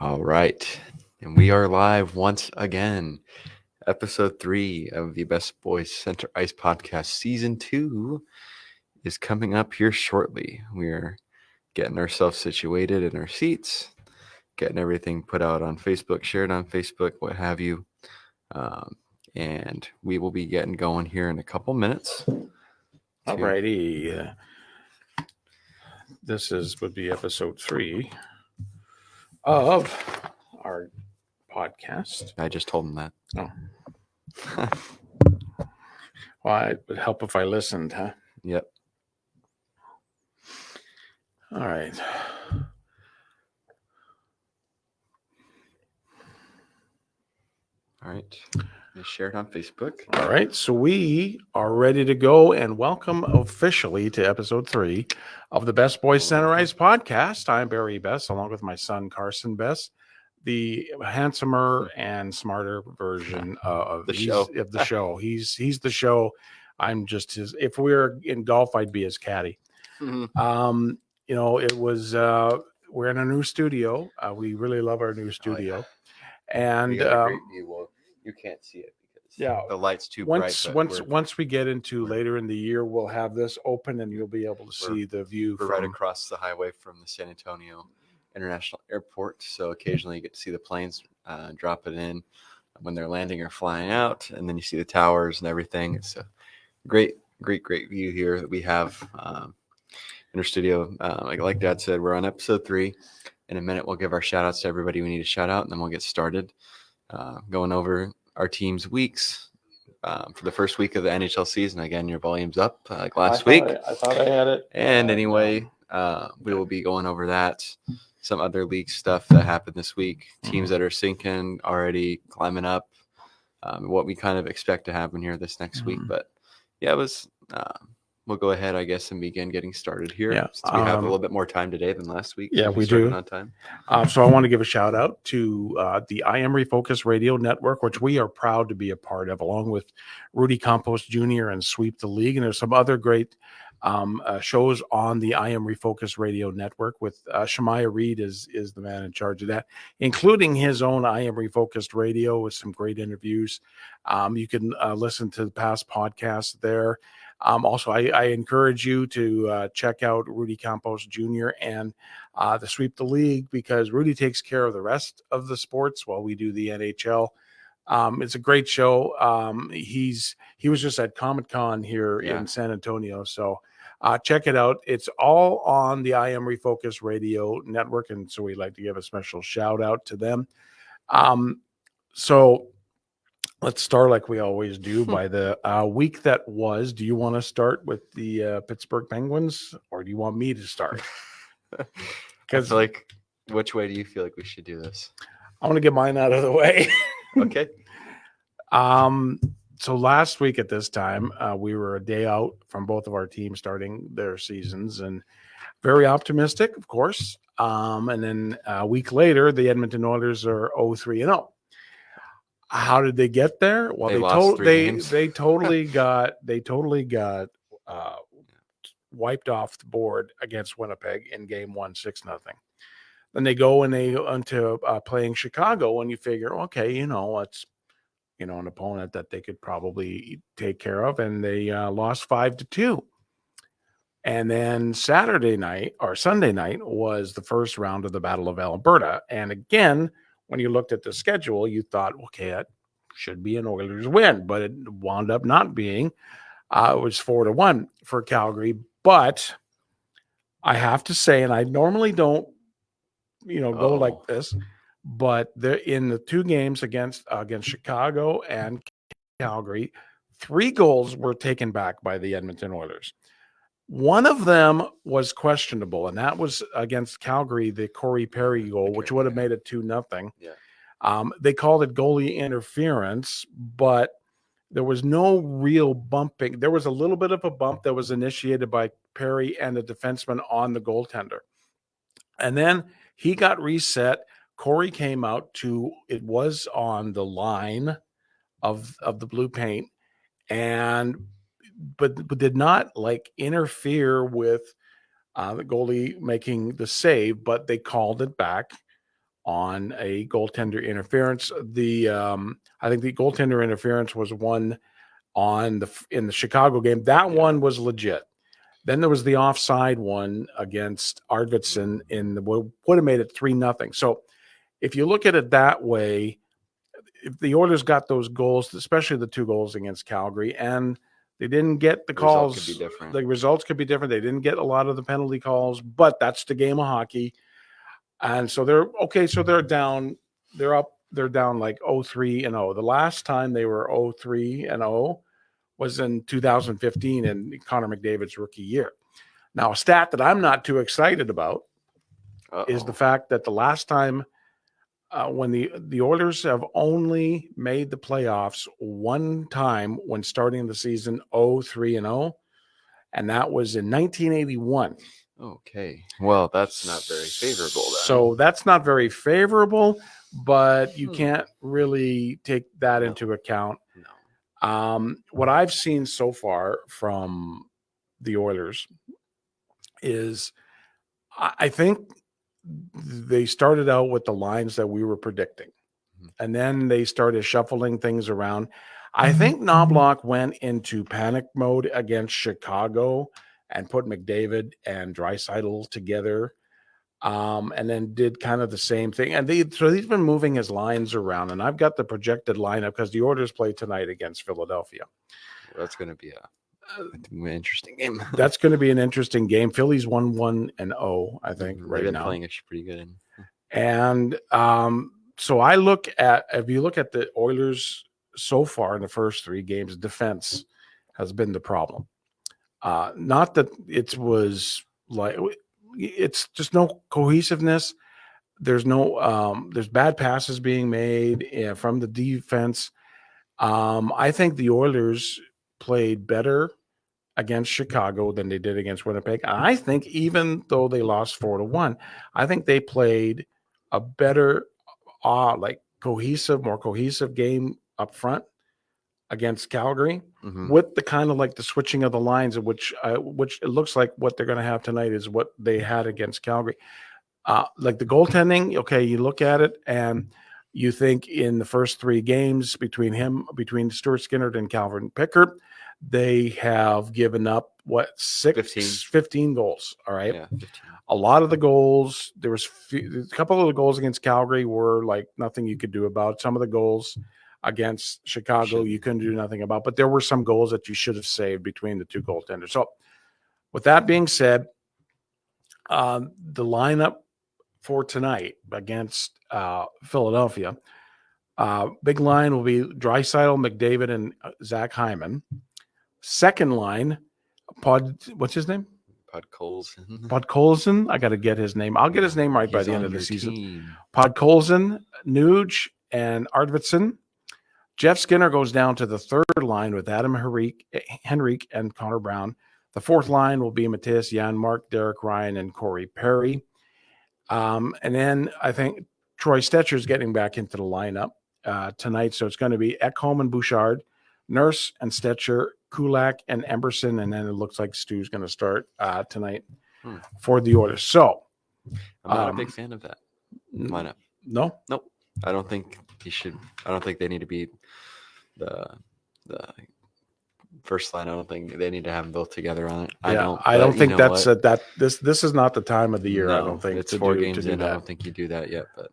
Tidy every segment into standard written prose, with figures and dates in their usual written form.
All right. And we are live once again. Episode 3 of the Best Boys Center Ice Podcast Season 2 is coming up here shortly. We're getting ourselves situated in our seats, getting everything put out on Facebook, shared on Facebook, what have you. And we will be getting going here in a couple minutes. Alrighty. This would be episode 3 of our podcast. I just told him that. Oh. Well, it would help if I listened, huh? Yep. All right. All right. Share it on Facebook. All right. So we are ready to go and welcome officially to episode 3 of the Best Boys Center Ice Podcast. I'm Barry Besse, along with my son, Carson Besse, the handsomer and smarter version of The show. He's the show. I'm just his. If we were in golf, I'd be his caddy. Mm-hmm. It was we're in a new studio. We really love our new studio. Oh, yeah. And we got a great view. Well, you can't see it because the light's too bright. Once we get into later in the year, we'll have this open and you'll be able to see the view. We're right across the highway from the San Antonio International Airport, so occasionally you get to see the planes drop it in when they're landing or flying out, and then you see the towers and everything. It's a great view here that we have in our studio. Like Dad said, we're on episode 3. In a minute, we'll give our shout outs to everybody we need to shout out, and then we'll get started going over our team's weeks for the first week of the NHL season. Again, your volume's up like last week. I thought I had it. And anyway, we will be going over that. Some other league stuff that happened this week. Teams that are sinking, already climbing up. What we kind of expect to happen here this next week. But yeah, it was. We'll go ahead, I guess, and begin getting started here. Yeah. Since we have a little bit more time today than last week. Yeah, we do. On time. So I want to give a shout out to the I Am Refocus Radio Network, which we are proud to be a part of, along with Rudy Compost Jr. and Sweep the League. And there's some other great shows on the I Am Refocus Radio Network with Shemaiah Reed is the man in charge of that, including his own I Am Refocused Radio with some great interviews. You can listen to the past podcasts there. Also, I encourage you to check out Rudy Campos Jr. and the Sweep the League, because Rudy takes care of the rest of the sports while we do the NHL. It's a great show. He was just at Comic-Con here in San Antonio. So check it out. It's all on the I Am Refocus Radio Network. And so we'd like to give a special shout out to them. So let's start like we always do by the week that was. Do you want to start with the Pittsburgh Penguins, or do you want me to start? Because, which way do you feel like we should do this? I want to get mine out of the way. Okay. So last week at this time, we were a day out from both of our teams starting their seasons, and very optimistic, of course. And then a week later, the Edmonton Oilers are 0-3-0. How did they get there? Well, they totally got wiped off the board against Winnipeg in Game 1, 6-0. Then they go and they into playing Chicago, and you figure, okay, it's an opponent that they could probably take care of, and they lost 5-2. And then Sunday night was the first round of the Battle of Alberta, and again, when you looked at the schedule, you thought, okay, that should be an Oilers win, but it wound up not being. It was 4-1 for Calgary. But I have to say, and I normally don't, go like this, but they're in the 2 games against Chicago and Calgary, 3 goals were taken back by the Edmonton Oilers. One of them was questionable, and that was against Calgary, the Corey Perry goal, which would have made it 2-0. Yeah. They called it goalie interference, but there was no real bumping. There was a little bit of a bump that was initiated by Perry and the defenseman on the goaltender. And then he got reset. Corey came out it was on the line of the blue paint, but did not interfere with the goalie making the save, but they called it back on a goaltender interference. I think the goaltender interference was one in the Chicago game. That one was legit. Then there was the offside one against Arvidsson would have made it 3-0. So if you look at it that way, if the Oilers got those goals, especially the 2 goals against Calgary, and they didn't get the calls, result could be different. the results could be different. They didn't get a lot of the penalty calls, but that's the game of hockey. And so they're okay. So they're down. They're down like 0-3-0. The last time they were 0-3-0 was in 2015 in Connor McDavid's rookie year. Now, a stat that I'm not too excited about is the fact that the last time when the Oilers have only made the playoffs one time when starting the season 0-3-0, and that was in 1981. Okay. Well, that's not very favorable then. So that's not very favorable, but you can't really take that into account. No. What I've seen so far from the Oilers is I think they started out with the lines that we were predicting, and then they started shuffling things around. I think Knobloch went into panic mode against Chicago and put McDavid and Draisaitl together, and then did kind of the same thing. And so he's been moving his lines around, and I've got the projected lineup because the Oilers play tonight against Philadelphia. Well, that's going to be an interesting game. That's going to be an interesting game. Philly's 1-1-0, I think, right now. Playing actually pretty good. And so I look at, if you look at the Oilers so far in the first 3 games, defense has been the problem. Not that it was like, it's just no cohesiveness. There's there's bad passes being made from the defense. I think the Oilers played better against Chicago than they did against Winnipeg. And I think even though they lost 4-1, I think they played a better, more cohesive game up front against Calgary, with the kind of like the switching of the lines, of which it looks like what they're going to have tonight is what they had against Calgary. Like the goaltending, okay, you look at it and you think in the first 3 games between Stuart Skinner and Calvin Pickard, they have given up 15 goals. All right. Yeah, 15. A lot of the goals, there was a couple of the goals against Calgary were like nothing you could do about. Some of the goals against Chicago, you couldn't do nothing about, but there were some goals that you should have saved between the 2 goaltenders. So with that being said, the lineup for tonight against Philadelphia, big line will be Draisaitl, McDavid, and Zach Hyman. Second line, what's his name? Podkolzin. I got to get his name. I'll get his name right by the end of the season. Podkolzin, Nuge, and Arvidsson. Jeff Skinner goes down to the third line with Adam Henrique and Connor Brown. The fourth line will be Matthias Janmark, Derek Ryan, and Corey Perry. And then I think Troy Stetcher is getting back into the lineup tonight. So it's going to be Ekholm and Bouchard, Nurse and Stetcher, Kulak and Emberson, and then it looks like Stu's going to start tonight for the Oilers. So I'm not a big fan of that lineup. No? Nope. I don't think he should. I don't think they need to be the first line. I don't think they need to have them both together on it. Yeah, I don't think that's this is not the time of the year. No, I don't think it's 4 games in. I don't think you do that yet. But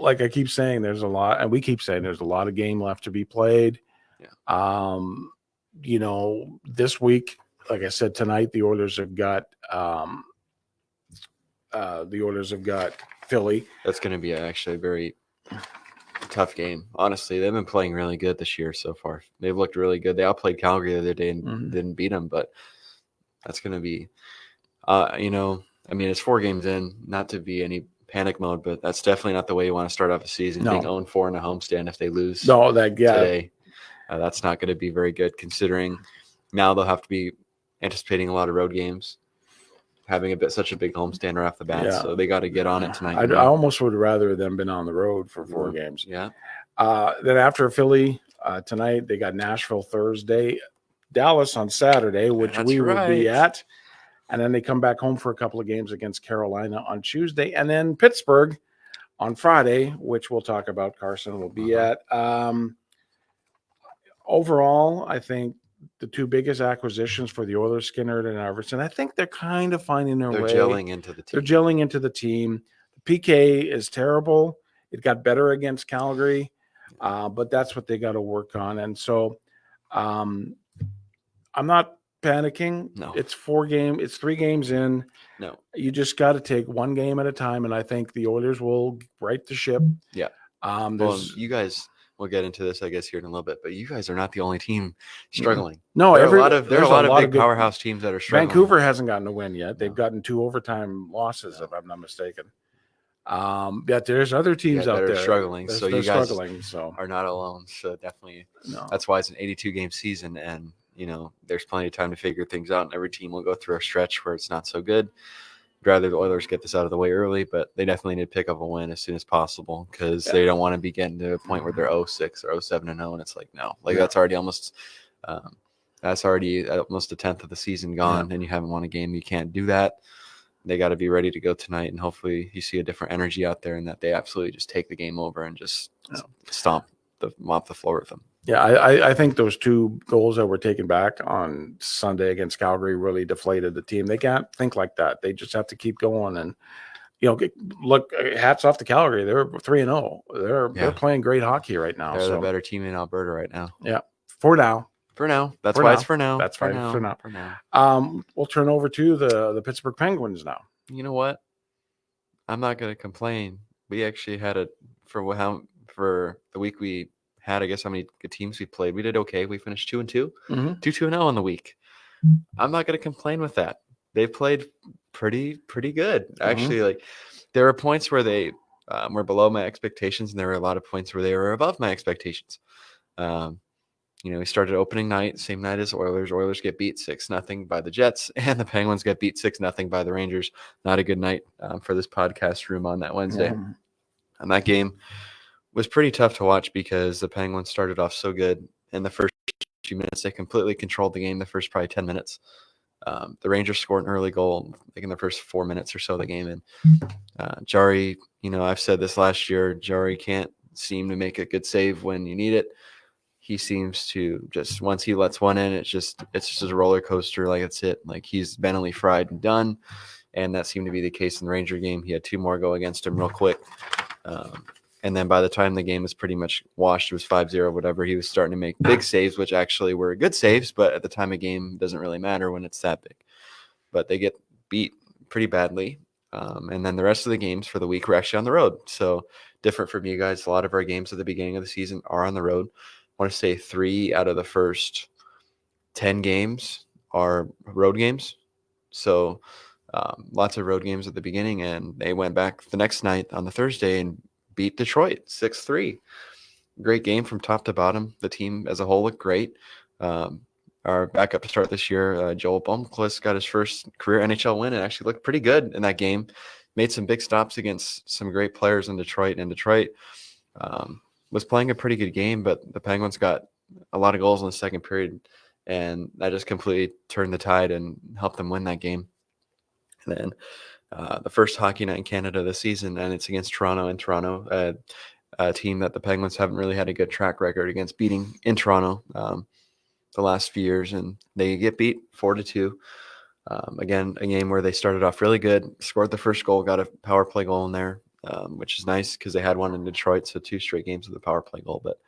like I keep saying, there's a lot, and we keep saying there's a lot of game left to be played. Yeah. This week, like I said, tonight the Oilers have got Philly. That's going to be actually a very tough game. Honestly, they've been playing really good this year so far. They've looked really good. They outplayed Calgary the other day and didn't beat them, but that's going to be, it's 4 games in, not to be any panic mode, but that's definitely not the way you want to start off a season. No. Being 0-4 in a homestand if they lose today. That's not going to be very good considering now they'll have to be anticipating a lot of road games, having such a big homestand right off the bat. Yeah. So they got to get on it tonight. I almost would rather them been on the road for 4 games. Yeah. Then after Philly tonight, they got Nashville Thursday, Dallas on Saturday, which we will be at. And then they come back home for a couple of games against Carolina on Tuesday. And then Pittsburgh on Friday, which we'll talk about, Carson will be at. Overall, I think the two biggest acquisitions for the Oilers, Skinner and Iverson, I think they're kind of finding their They're way. gelling into the team. They're gelling into the team. The PK is terrible. It got better against Calgary, but that's what they got to work on. And so I'm not panicking. No. It's 3 games in. No. You just got to take one game at a time, and I think the Oilers will right the ship. Yeah. Well, you guys, we'll get into this, I guess, here in a little bit, but you guys are not the only team struggling. No, there are a lot of big good powerhouse teams that are struggling. Vancouver hasn't gotten a win yet. They've gotten 2 overtime losses, if I'm not mistaken. But there's other teams out there struggling. So you guys so are not alone. So definitely, no. That's why it's an 82-game season, and there's plenty of time to figure things out. And every team will go through a stretch where it's not so good. I'd rather the Oilers get this out of the way early, but they definitely need to pick up a win as soon as possible because they don't want to be getting to a point where they're 0-6 or 0-7-0, and it's like no, that's already almost a tenth of the season gone, and you haven't won a game. You can't do that. They got to be ready to go tonight, and hopefully you see a different energy out there and that they absolutely just take the game over and just mop the floor with them. Yeah, I think those 2 goals that were taken back on Sunday against Calgary really deflated the team. They can't think like that. They just have to keep going. And, look, hats off to Calgary. They're 3-0. They're playing great hockey right now. They're the better team in Alberta right now. Yeah, for now. That's why it's for now. That's for now. For now. We'll turn over to the Pittsburgh Penguins now. You know what? I'm not going to complain. We actually had for the week we had, I guess how many good teams we played. We did okay. We finished 2-2, 2-0 on the week. I'm not going to complain with that. They played pretty good. Actually, like there were points where they were below my expectations, and there were a lot of points where they were above my expectations. We started opening night, same night as Oilers. Oilers get beat 6-0 by the Jets, and the Penguins get beat 6-0 by the Rangers. Not a good night for this podcast room on that Wednesday. And that game was pretty tough to watch because the Penguins started off so good. In the first few minutes, they completely controlled the game the first probably 10 minutes. The Rangers scored an early goal like in the first 4 minutes or so of the game. And Jari, I've said this last year, Jari can't seem to make a good save when you need it. He seems to just, once he lets one in, it's just a roller coaster. Like it's it. Like he's mentally fried and done. And that seemed to be the case in the Ranger game. He had 2 more go against him real quick. And then by the time the game was pretty much washed, it was 5-0, whatever, he was starting to make big saves, which actually were good saves, but at the time of game, it doesn't really matter when it's that big. But they get beat pretty badly. And then the rest of the games for the week were actually on the road. So different from you guys. A lot of our games at the beginning of the season are on the road. I want to say 3 out of the first 10 games are road games. So lots of road games at the beginning, and they went back the next night on the Thursday and beat Detroit 6-3. Great game from top to bottom. The team as a whole looked great. Our backup to start this year, Joel Blomqvist, got his first career NHL win and actually looked pretty good in that game. Made some big stops against some great players in Detroit. And Detroit was playing a pretty good game, but the Penguins got a lot of goals in the second period, and that just completely turned the tide and helped them win that game. And then the first hockey night in Canada this season, and it's against Toronto. And Toronto, a team that the Penguins haven't really had a good track record against beating in Toronto the last few years, and they get beat 4-2. Again, a game where they started off really good, scored the first goal, got a power play goal in there, which is nice because they had one in Detroit, so 2 straight games with a power play goal. But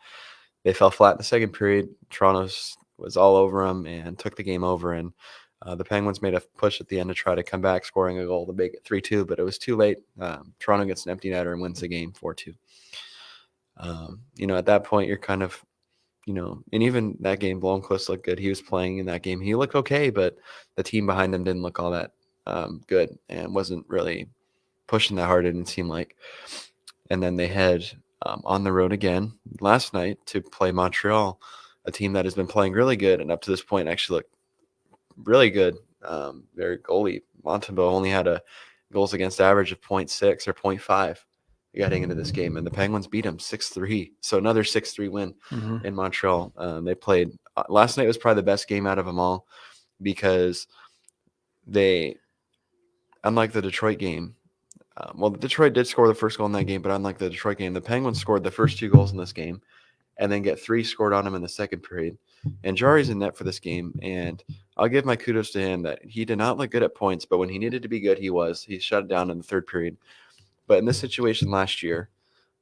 they fell flat in the second period. Toronto was all over them and took the game over, and the Penguins made a push at the end to try to come back, scoring a goal to make it 3-2, but it was too late. Toronto gets an empty netter and wins the game 4-2. At that point, you're kind of, and even that game, Blomqvist looked good. He was playing in that game. He looked okay, but the team behind him didn't look all that good and wasn't really pushing that hard, it didn't seem like. And then they head on the road again last night to play Montreal, a team that has been playing really good and up to this point actually looked really good. Their goalie, Montembeau, only had a goals against average of 0.6 or 0.5 getting into this game, and the Penguins beat them 6-3. So another 6-3 win in Montreal. They played last night was probably the best game out of them all because they, unlike the Detroit game, well, Detroit did score the first goal in that game, but unlike the Detroit game, the Penguins scored the first 2 goals in this game and then get 3 scored on him in the second period. And Jari's in net for this game, and I'll give my kudos to him that he did not look good at points, but when he needed to be good, he was. He shut it down in the third period. But in this situation last year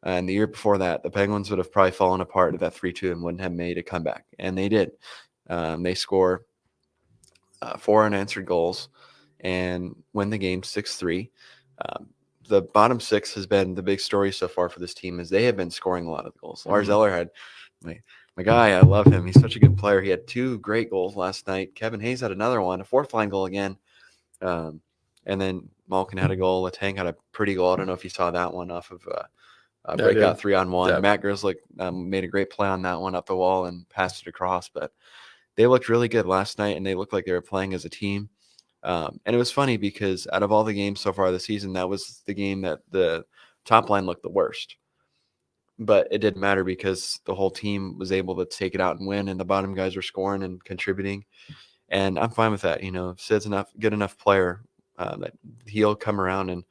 and the year before that, the Penguins would have probably fallen apart at that 3-2 and wouldn't have made a comeback, and they did. They score 4 unanswered goals and win the game 6-3. The bottom 6 has been the big story so far for this team, as they have been scoring a lot of goals. Lars Eller had my guy. I love him. He's such a good player. He had 2 great goals last night. Kevin Hayes had another one, a fourth line goal again. And then Malkin had a goal. Letang had a pretty goal. I don't know if you saw that one off of breakout 3-on-1. Yeah. Matt Grzelcyk made a great play on that one up the wall and passed it across. But they looked really good last night, and they looked like they were playing as a team. And it was funny because out of all the games so far this season, that was the game that the top line looked the worst. But it didn't matter because the whole team was able to take it out and win, and the bottom guys were scoring and contributing. And I'm fine with that. Sid's good enough player that he'll come around and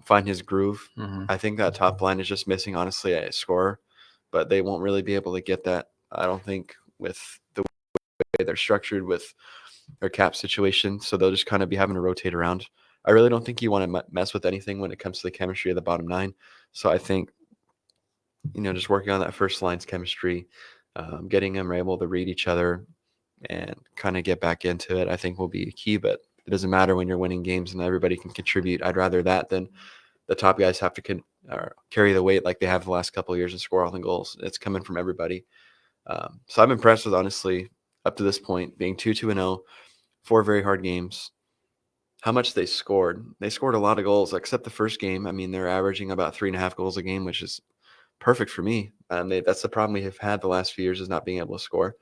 find his groove. Mm-hmm. I think that top line is just missing, honestly, a scorer, but they won't really be able to get that, I don't think, with the way they're structured with their cap situation. So they'll just kind of be having to rotate around. I really don't think you want to mess with anything when it comes to the chemistry of the bottom 9. So I think, just working on that first line's chemistry, getting them able to read each other and kind of get back into it, I think will be key. But it doesn't matter when you're winning games and everybody can contribute. I'd rather that than the top guys have to carry the weight like they have the last couple of years and score all the goals. It's coming from everybody. So I'm impressed with, honestly, up to this point, being 2-2-0, 4 very hard games, how much they scored. They scored a lot of goals, except the first game. I mean, they're averaging about 3.5 goals a game, which is perfect for me. That's the problem we have had the last few years, is not being able to score.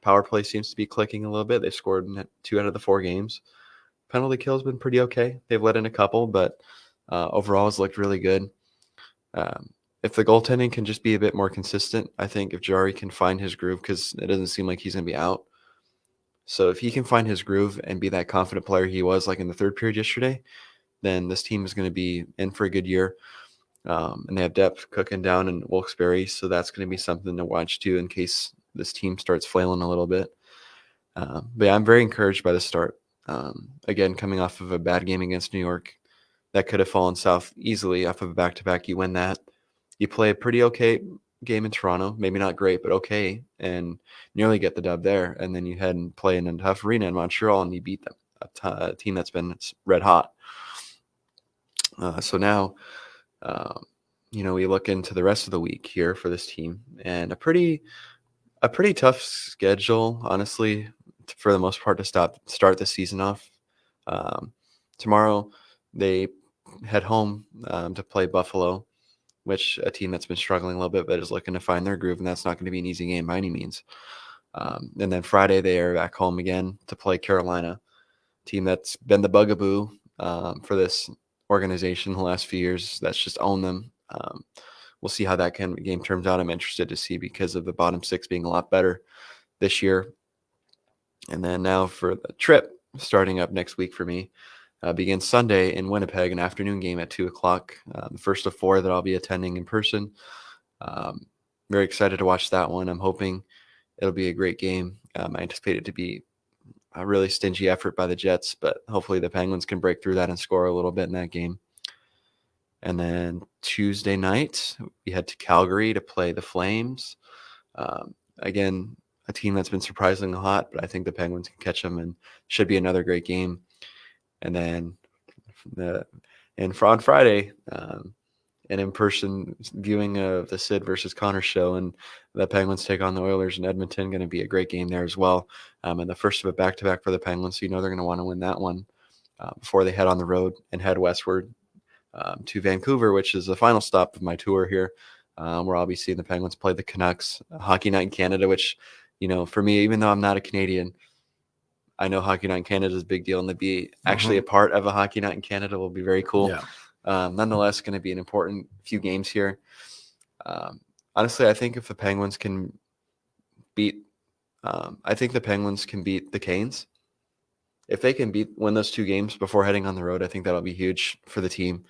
Power play seems to be clicking a little bit. They've scored 2 out of the 4 games. Penalty kill has been pretty okay. They've let in a couple, but overall it's looked really good. If the goaltending can just be a bit more consistent, I think if Jari can find his groove, because it doesn't seem like he's going to be out. So if he can find his groove and be that confident player he was like in the third period yesterday, then this team is going to be in for a good year. And they have depth cooking down in Wilkes-Barre, so that's going to be something to watch too in case this team starts flailing a little bit. But yeah, I'm very encouraged by the start. Again, coming off of a bad game against New York, that could have fallen south easily off of a back-to-back. You win that. You play a pretty okay game in Toronto, maybe not great, but okay, and nearly get the dub there. And then you head and play in a tough arena in Montreal, and you beat them, a team that's been red hot. So now, we look into the rest of the week here for this team, and a pretty tough schedule, honestly, for the most part, to start the season off. Tomorrow, they head home to play Buffalo, which a team that's been struggling a little bit, but is looking to find their groove, and that's not going to be an easy game by any means. And then Friday, they are back home again to play Carolina, team that's been the bugaboo for this organization the last few years. That's just owned them. We'll see how that game turns out. I'm interested to see because of the bottom 6 being a lot better this year. And then now for the trip, starting up next week for me, begins Sunday in Winnipeg, an afternoon game at 2 o'clock. The first of 4 that I'll be attending in person. Very excited to watch that one. I'm hoping it'll be a great game. I anticipate it to be a really stingy effort by the Jets, but hopefully the Penguins can break through that and score a little bit in that game. And then Tuesday night, we head to Calgary to play the Flames. Again, a team that's been surprisingly hot, but I think the Penguins can catch them and should be another great game. And then on Friday, an in-person viewing of the Sid versus Connor show, and the Penguins take on the Oilers in Edmonton. Going to be a great game there as well. And the first of a back-to-back for the Penguins, so they're going to want to win that one before they head on the road and head westward to Vancouver, which is the final stop of my tour here, where I'll be seeing the Penguins play the Canucks. Hockey Night in Canada, which, for me, even though I'm not a Canadian, I know Hockey Night in Canada is a big deal, and to be actually a part of a Hockey Night in Canada will be very cool. Yeah. Nonetheless, going to be an important few games here. Honestly, I think if the Penguins can beat, the Canes. if they can win those 2 games before heading on the road, I think that'll be huge for the team.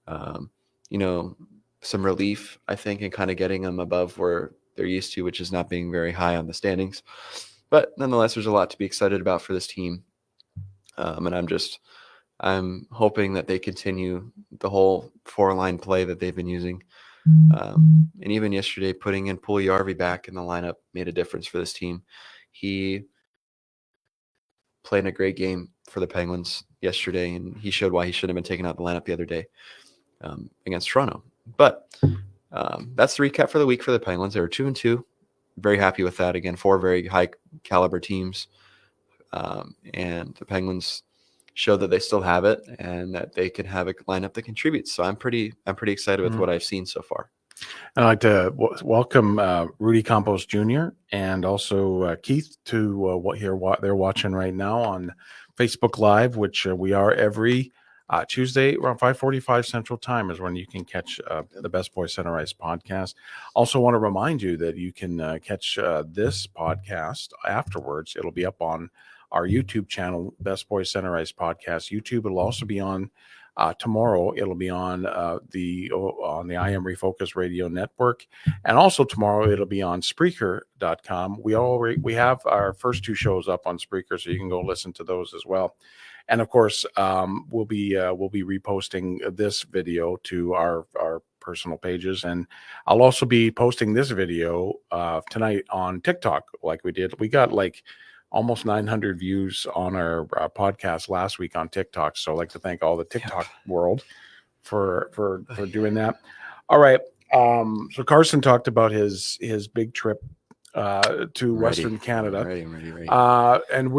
You know, some relief, I think, in kind of getting them above where they're used to, which is not being very high on the standings. But nonetheless, there's a lot to be excited about for this team. And I'm hoping that they continue the whole 4-line play that they've been using. And even yesterday, putting in Puljujärvi back in the lineup made a difference for this team. He played a great game for the Penguins yesterday, and he showed why he shouldn't have been taken out of the lineup the other day against Toronto. But that's the recap for the week for the Penguins. They were 2-2. Very happy with that. Again, 4 very high caliber teams. And the Penguins showed that they still have it and that they can have a lineup that contributes. So I'm pretty excited with what I've seen so far. I'd like to welcome Rudy Campos Jr. and also Keith to what they're watching right now on Facebook Live, which we are every Tuesday around 5:45 Central Time is when you can catch the Best Boy Center Ice podcast. Also want to remind you that you can catch this podcast afterwards. It'll be up on our YouTube channel, Best Boy Center Ice podcast YouTube. It'll also be on tomorrow. It'll be on the I Am Refocus Radio Network, and also tomorrow it'll be on Spreaker.com. We have our first 2 shows up on Spreaker, so you can go listen to those as well. And of course, we'll be reposting this video to our personal pages, and I'll also be posting this video tonight on TikTok, like we did. We got like almost 900 views on our podcast last week on TikTok. So I'd like to thank all the TikTok world for doing that. All right. So Carson talked about his big trip to Western Canada. I'm ready. And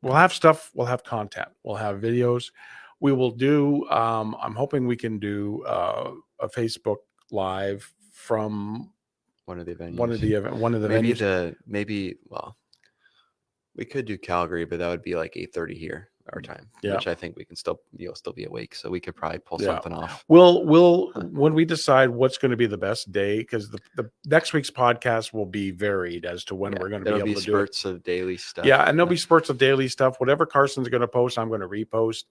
we'll have stuff. We'll have content. We'll have videos. We will do, I'm hoping we can do a Facebook Live from one of the venues. One of the venues. Well, we could do Calgary, but that would be like 8:30 here our time, which I think we can you'll still be awake, so we could probably pull something off. We'll when we decide what's going to be the best day, because the next week's podcast will be varied as to when we're going to be able to do spurts of daily stuff. Yeah, and there'll be spurts of daily stuff. Whatever Carson's going to post, I'm going to repost,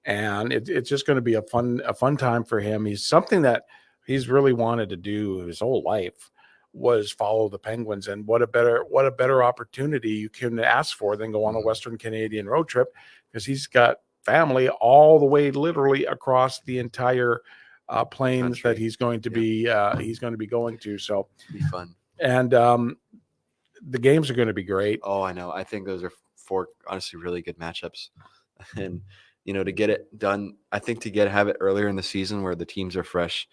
and it's just going to be a fun time for him. He's something that he's really wanted to do his whole life was follow the Penguins, and what a better opportunity you can ask for than go on a Western Canadian road trip, because he's got family all the way literally across the entire plains that he's going to be going to. So it'll be fun, and the games are going to be great. Oh, I know. I think those are 4 honestly really good matchups, and to get it done, I think to have it earlier in the season where the teams are fresh.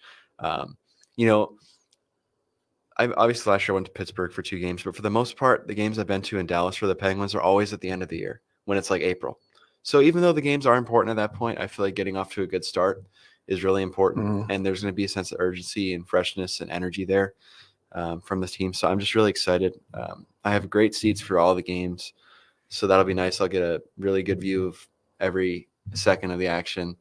I obviously last year I went to Pittsburgh for 2 games, but for the most part, the games I've been to in Dallas for the Penguins are always at the end of the year when it's like April. So even though the games are important at that point, I feel like getting off to a good start is really important, and there's going to be a sense of urgency and freshness and energy there from the team. So I'm just really excited. I have great seats for all the games, so that'll be nice. I'll get a really good view of every second of the action,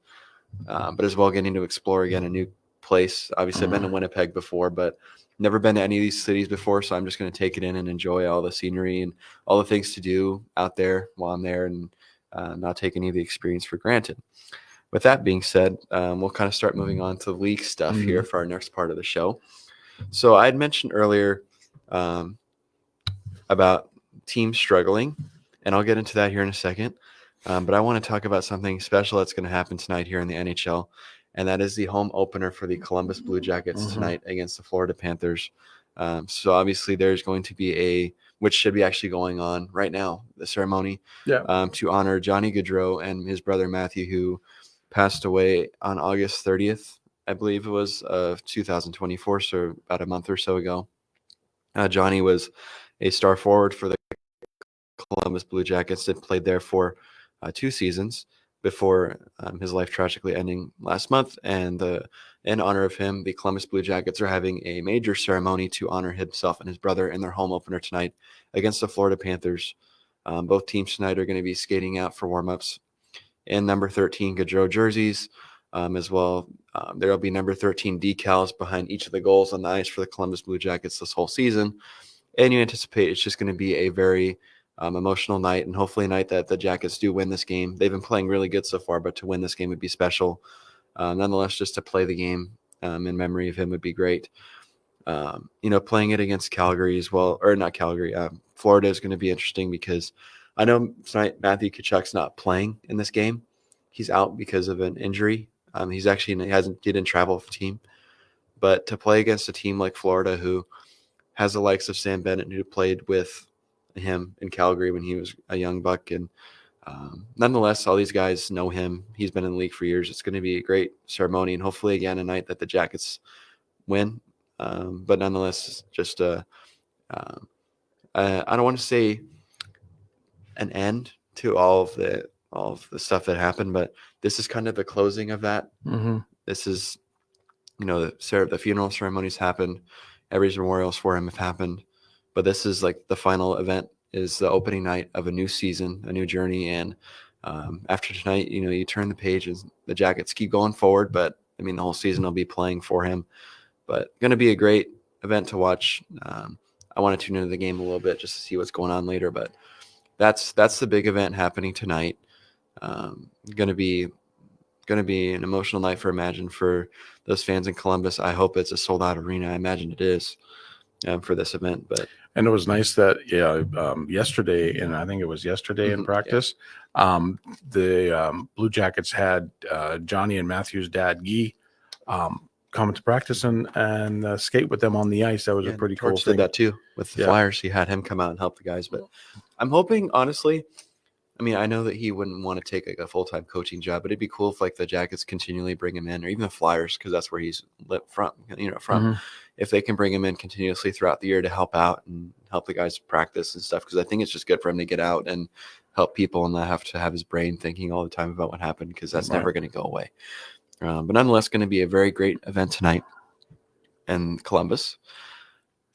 but as well getting to explore again a new place. Obviously, I've been to Winnipeg before, but never been to any of these cities before, so I'm just going to take it in and enjoy all the scenery and all the things to do out there while I'm there, and not take any of the experience for granted. With that being said, we'll kind of start moving on to league stuff here for our next part of the show. So I had mentioned earlier about teams struggling, and I'll get into that here in a second. But I want to talk about something special that's going to happen tonight here in the NHL, and that is the home opener for the Columbus Blue Jackets tonight against the Florida Panthers. So obviously there's going to be which should be actually going on right now, the ceremony to honor Johnny Gaudreau and his brother Matthew, who passed away on August 30th, I believe it was, of 2024, so about a month or so ago. Johnny was a star forward for the Columbus Blue Jackets that played there for 2 seasons before his life tragically ending last month. And in honor of him, the Columbus Blue Jackets are having a major ceremony to honor himself and his brother in their home opener tonight against the Florida Panthers. Both teams tonight are going to be skating out for warmups in number 13 Gaudreau jerseys. As well, there will be number 13 decals behind each of the goals on the ice for the Columbus Blue Jackets this whole season. And you anticipate it's just going to be a very emotional night, and hopefully a night that the Jackets do win this game. They've been playing really good so far, but to win this game would be special. Nonetheless, just to play the game in memory of him would be great. Playing it against Calgary as well, or not Calgary, Florida is going to be interesting because I know tonight Matthew Tkachuk's not playing in this game. He's out because of an injury. He didn't travel with the team, but to play against a team like Florida, who has the likes of Sam Bennett, who played with him in Calgary when he was a young buck, and nonetheless, all these guys know him. He's been in the league for years. It's going to be a great ceremony, and hopefully, again, a night that the Jackets win. But nonetheless, just I don't want to say an end to all of the stuff that happened, but this is kind of the closing of that. Mm-hmm. This is, the funeral ceremonies happened, every memorials for him have happened, but this is like the final event, is the opening night of a new season, a new journey, and after tonight, you turn the page and the Jackets keep going forward, but I mean the whole season will be playing for him. But going to be a great event to watch. I want to tune into the game a little bit just to see what's going on later. But that's the big event happening tonight. Going to be an emotional night for those fans in Columbus. I hope it's a sold out arena. I imagine it is for this event. And it was nice that yesterday, and I think it was yesterday in practice, the Blue Jackets had Johnny and Matthew's dad Guy come to practice and skate with them on the ice. That was a pretty cool thing. Did that too with the Flyers. He had him come out and help the guys. But I'm hoping, honestly, I mean, I know that he wouldn't want to take like a full-time coaching job, but it'd be cool if like the Jackets continually bring him in, or even the Flyers, because that's where he's lit from. If they can bring him in continuously throughout the year to help out and help the guys practice and stuff, because I think it's just good for him to get out and help people and not have to have his brain thinking all the time about what happened, because that's never going to go away. But nonetheless, going to be a very great event tonight in Columbus.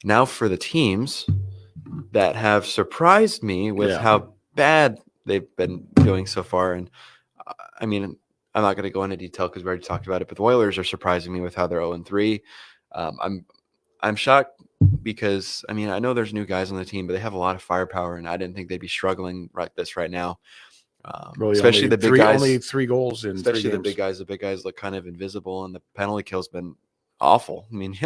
Now for the teams that have surprised me with how bad they've been doing so far. And I mean, I'm not going to go into detail because we already talked about it, but the Oilers are surprising me with how they're 0-3. I'm shocked because, I mean, I know there's new guys on the team, but they have a lot of firepower, and I didn't think they'd be struggling like this right now. Especially the big guys. Only 3 goals in 3 games. The big guys. The big guys look kind of invisible, and the penalty kill's been awful. I mean,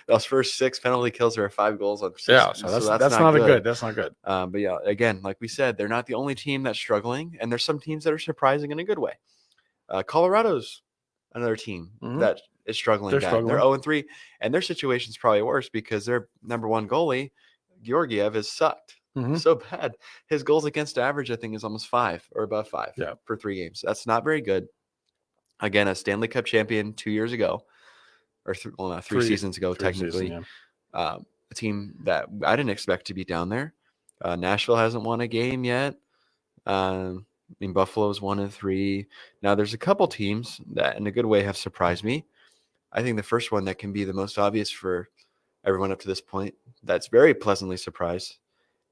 those first 6 penalty kills are 5 goals on 6. Yeah, so that's not good. That's not good. But yeah, again, like we said, they're not the only team that's struggling, and there's some teams that are surprising in a good way. Colorado's another team that is struggling. They're 0-3, and their situation's probably worse because their number 1 goalie, Georgiev, has sucked. So bad. His goals against average, I think, is almost 5 or above 5 for 3 games. That's not very good. Again, a Stanley Cup champion 2 years ago, or 3 seasons ago, technically. A team that I didn't expect to be down there. Nashville hasn't won a game yet. I mean, Buffalo's 1-3. Now, there's a couple teams that, in a good way, have surprised me. I think the first one that can be the most obvious for everyone up to this point that's very pleasantly surprised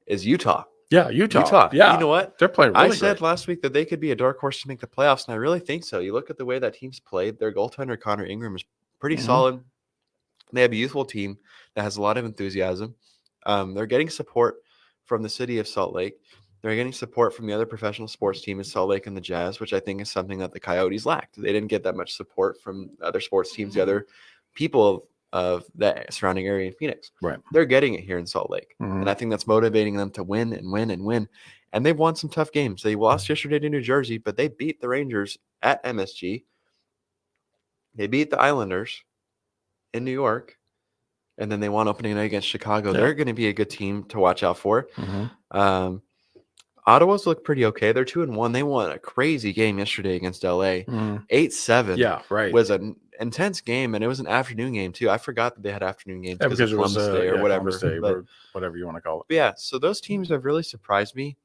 is Utah. Yeah, Utah. Yeah. You know what? They're playing really I said last week that they could be a dark horse to make the playoffs, and I really think so. You look at the way that team's played. Their goaltender, Connor Ingram, is pretty solid. They have a youthful team that has a lot of enthusiasm. They're getting support from the city of Salt Lake. They're getting support from the other professional sports team in Salt Lake and the Jazz, which I think is something that the Coyotes lacked. They didn't get that much support from other sports teams, the other people of the surrounding area in Phoenix. Right. They're getting it here in Salt Lake. And I think that's motivating them to win and win and win. And they've won some tough games. They lost yesterday to New Jersey, but they beat the Rangers at MSG. They beat the Islanders in New York. And then they won opening night against Chicago. They're going to be a good team to watch out for. Ottawa's look pretty okay. They're 2-1. They won a crazy game yesterday against LA. 8-7. Yeah, right. Was an intense game, and it was an afternoon game too. I forgot that they had afternoon games because it was Columbus Day or whatever. Columbus Day, or whatever you want to call it. But yeah, so those teams have really surprised me.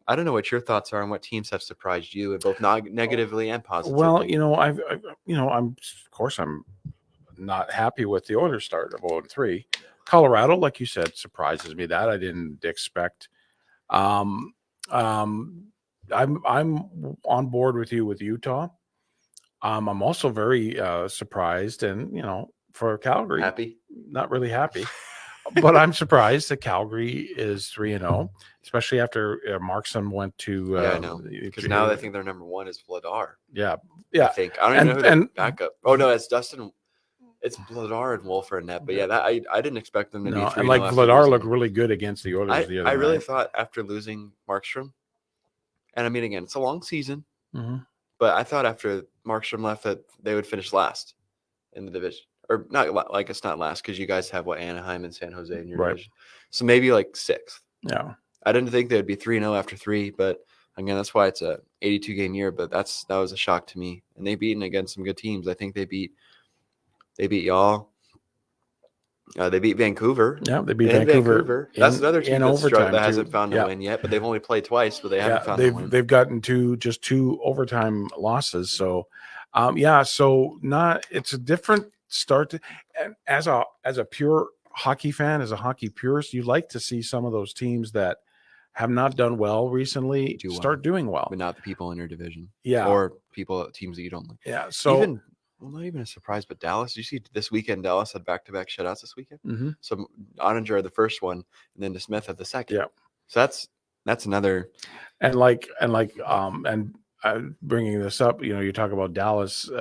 I don't know what your thoughts are on what teams have surprised you, both negatively and positively. Well, I'm not happy with the Oilers start of 0-3. Colorado, like you said, surprises me. That I didn't expect. I'm on board with you with Utah. I'm also very surprised, and for Calgary, happy? Not really happy. But I'm surprised that Calgary is 3-0, especially after Markson went to. Yeah, I know. Because now I think their number one is Vladar. Yeah, I yeah. think I don't even know who their And backup. Oh no, it's Dustin. It's Vladar and Wolfer in net. But yeah, that I didn't expect them to be no, 3-0 and like after Vladar losing. looked really good against the Oilers the other I really night. thought after losing Markstrom, and I mean again, it's a long season, Mm-hmm. but I thought after Markstrom left that they would finish last in the division, or not like it's not last because you guys have Anaheim and San Jose in your Right. division, so maybe like sixth. Yeah. I didn't think they would be 3-0 after 3, but again, that's why it's a 82 game year. But that was a shock to me, and they've beaten against some good teams. I think they beat y'all. They beat Vancouver. Yeah, they beat And Vancouver. That's another team that hasn't too. found a win yet, but they've only played twice, but they haven't found a win. They've gotten just two overtime losses. So, so it's a different start. And as a pure hockey fan, as a hockey purist, you like to see some of those teams that have not done well recently start doing well, but not the people in your division. Yeah, or teams that you don't like. Yeah, so not even a surprise, but Dallas. Did you see this weekend? Dallas had back-to-back shutouts this weekend. Mm-hmm. So Ottinger had the first one, and then DeSmith had the second. Yeah. So that's another. And bringing this up, you talk about Dallas.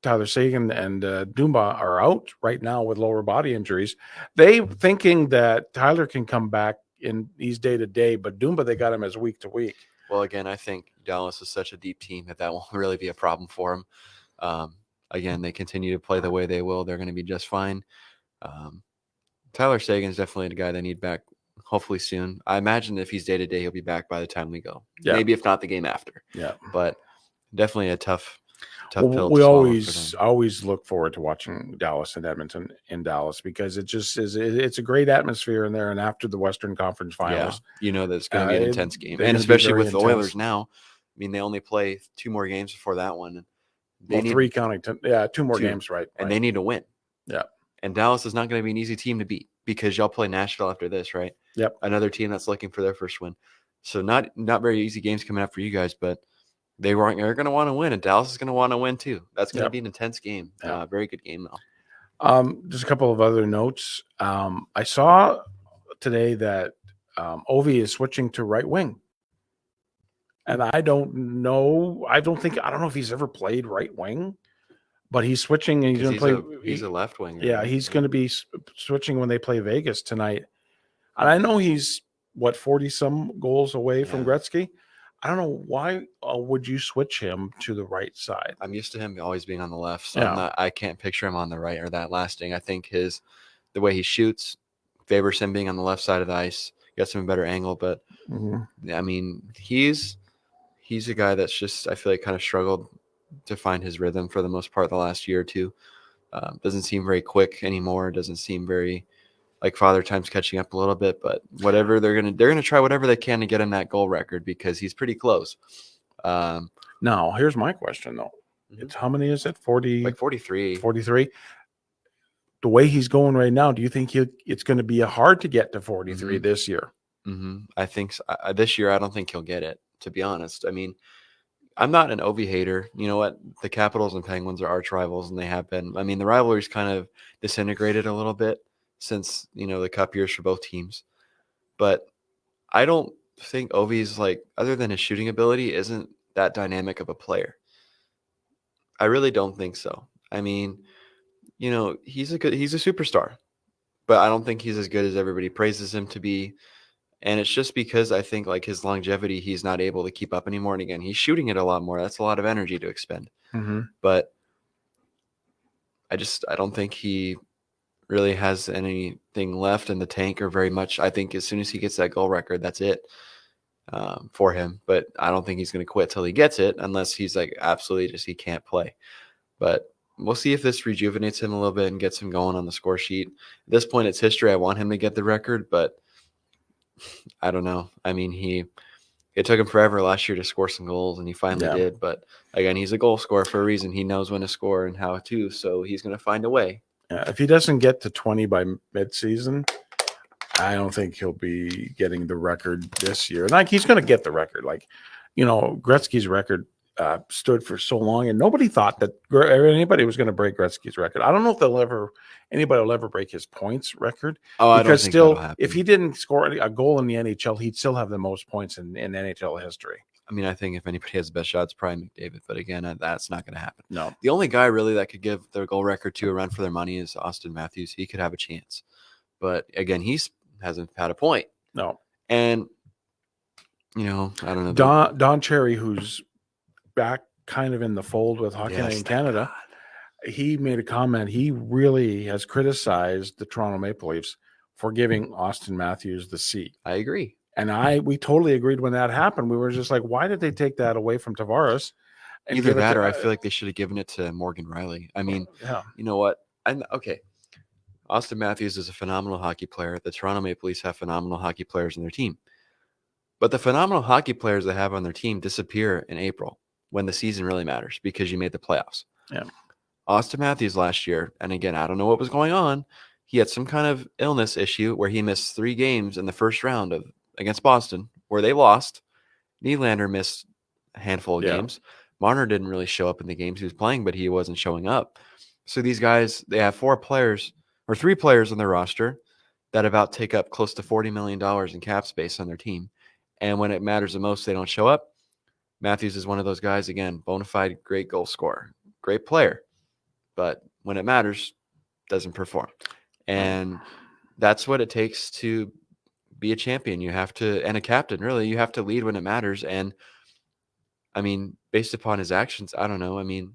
Tyler Seguin and Dumba are out right now with lower body injuries. They thinking that Tyler can come back in he's day to day, but Dumba they got him as week to week. Well, again, I think Dallas is such a deep team that won't really be a problem for them. Again, they continue to play the way they will. They're going to be just fine. Tyler Seguin is definitely the guy they need back, hopefully soon. I imagine if he's day to day, he'll be back by the time we go. Yeah. Maybe if not the game after. Yeah. But definitely a tough pill. We always look forward to watching Dallas and Edmonton in Dallas because it just is. It's a great atmosphere in there. And after the Western Conference Finals, that it's going to be an intense game, and especially with the Oilers now. I mean, they only play 2 more games before that one. They need 2 more games, right? And they need to win. Yeah. And Dallas is not going to be an easy team to beat because y'all play Nashville after this, right? Yep. Another team that's looking for their first win. So not very easy games coming up for you guys, but they're going to want to win, and Dallas is going to want to win too. That's going to be an intense game. Very good game though. Just a couple of other notes. I saw today that Ovi is switching to right wing. And I don't know. I don't know if he's ever played right wing, but he's switching and he's going to play. He's a left winger. Yeah, right? He's going to be switching when they play Vegas tonight. And I know he's 40 some goals away from Gretzky. I don't know why would you switch him to the right side? I'm used to him always being on the left, so I can't picture him on the right or that lasting. I think the way he shoots favors him being on the left side of the ice, gets him a better angle. But I mean, he's a guy that's just, I feel like, kind of struggled to find his rhythm for the most part the last year or two. Doesn't seem very quick anymore. Doesn't seem very like Father Time's catching up a little bit. But whatever they're gonna try whatever they can to get him that goal record because he's pretty close. Now here's my question though: It's how many is it? 40, like 43. 43. The way he's going right now, do you think it's going to be hard to get to 43 this year? I think so. This year, I don't think he'll get it. To be honest, I mean, I'm not an Ovi hater. You know what? The Capitals and Penguins are arch rivals, and they have been. I mean, the rivalry's kind of disintegrated a little bit since, the Cup years for both teams. But I don't think Ovi's, other than his shooting ability, isn't that dynamic of a player. I really don't think so. I mean, he's a superstar, but I don't think he's as good as everybody praises him to be. And it's just because I think his longevity, he's not able to keep up anymore. And again, he's shooting it a lot more. That's a lot of energy to expend. But I don't think he really has anything left in the tank or very much. I think as soon as he gets that goal record, that's it for him. But I don't think he's going to quit till he gets it unless he's absolutely he can't play. But we'll see if this rejuvenates him a little bit and gets him going on the score sheet. At this point, it's history. I want him to get the record, but I don't know. I mean, it took him forever last year to score some goals, and he finally did. But again, he's a goal scorer for a reason. He knows when to score and how to, so he's going to find a way. Yeah, if he doesn't get to 20 by midseason, I don't think he'll be getting the record this year. He's going to get the record. Gretzky's record stood for so long, and nobody thought that anybody was going to break Gretzky's record. I don't know if anybody will ever break his points record, Oh, I don't because think that'll still, happen. if he didn't score a goal in the NHL, he'd still have the most points in NHL history. I mean, I think if anybody has the best shot, it's probably McDavid. But again, that's not going to happen. No. The only guy really that could give their goal record to a run for their money is Austin Matthews. He could have a chance. But again, hasn't had a point. No. And, I don't know. Don Cherry, who's back kind of in the fold with Hockey Night in Canada, he made a comment. He really has criticized the Toronto Maple Leafs for giving Austin Matthews the C. I agree. And we totally agreed when that happened. We were just like, why did they take that away from Tavares? And either that, or I feel like they should have given it to Morgan Riley. I mean, you know what? Okay. Austin Matthews is a phenomenal hockey player. The Toronto Maple Leafs have phenomenal hockey players on their team. But the phenomenal hockey players they have on their team disappear in April when the season really matters because you made the playoffs. Yeah. Austin Matthews last year, and again, I don't know what was going on. He had some kind of illness issue where he missed 3 games in the first round against Boston, where they lost. Nylander missed a handful of games. Marner didn't really show up in the games he was playing, but he wasn't showing up. So these guys, they have 3 players on their roster that about take up close to $40 million in cap space on their team. And when it matters the most, they don't show up. Matthews is one of those guys, again, bona fide great goal scorer, great player. But when it matters, doesn't perform. And that's what it takes to be a champion. You have to, and a captain, really, you have to lead when it matters. And I mean, based upon his actions, I don't know. I mean,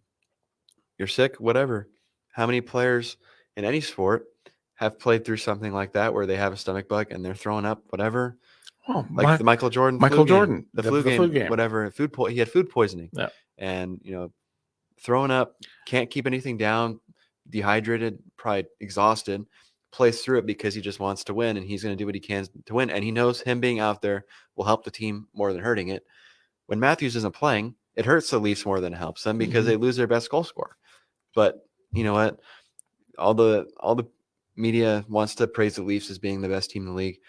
you're sick, whatever. How many players in any sport have played through something like that where they have a stomach bug and they're throwing up, whatever? Well, like the Michael Jordan, the flu game, whatever. He had food poisoning, and throwing up, can't keep anything down, dehydrated, probably exhausted, plays through it because he just wants to win, and he's going to do what he can to win, and he knows him being out there will help the team more than hurting it. When Matthews isn't playing, it hurts the Leafs more than it helps them because they lose their best goal scorer. But you know what? All the media wants to praise the Leafs as being the best team in the league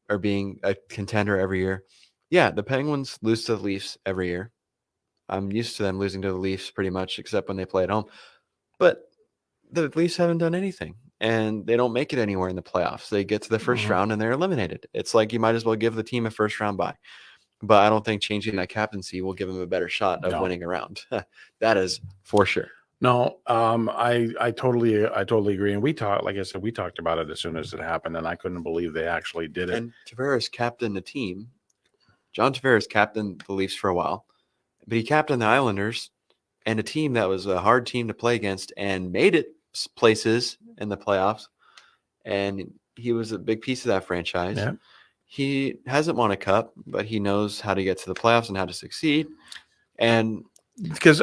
or being a contender every year. Yeah, the Penguins lose to the Leafs every year. I'm used to them losing to the Leafs pretty much, except when they play at home. But the Leafs haven't done anything, and they don't make it anywhere in the playoffs. They get to the first round, and they're eliminated. It's like you might as well give the team a first-round bye. But I don't think changing that captaincy will give them a better shot of winning a round. That is for sure. No, I totally agree. And we talked, like I said, we talked about it as soon as it happened, and I couldn't believe they actually did it. And Tavares captained the team. John Tavares captained the Leafs for a while, but he captained the Islanders and a team that was a hard team to play against and made it places in the playoffs. And he was a big piece of that franchise. Yeah. He hasn't won a cup, but he knows how to get to the playoffs and how to succeed. And because,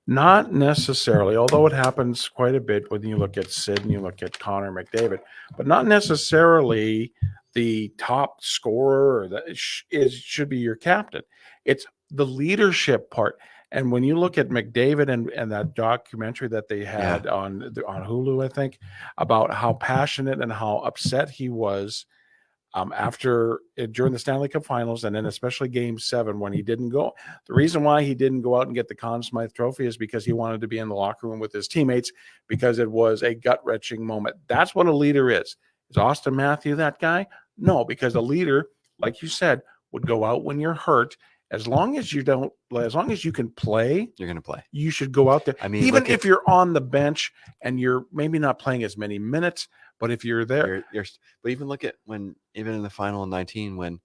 not necessarily, although it happens quite a bit when you look at Sid and you look at Connor McDavid, but not necessarily the top scorer that should be your captain. It's the leadership part. And when you look at McDavid and that documentary that they had on Hulu, I think, about how passionate and how upset he was during the Stanley Cup Finals, and then especially Game 7 when he didn't go. The reason why he didn't go out and get the Conn Smythe Trophy is because he wanted to be in the locker room with his teammates because it was a gut-wrenching moment. That's what a leader is. Is Austin Matthews that guy? No, because a leader, like you said, would go out when you're hurt. As long as you can play, you're going to play. You should go out there. I mean, even if you're on the bench and you're maybe not playing as many minutes, but if you're there, but even look at even in the final in 19, when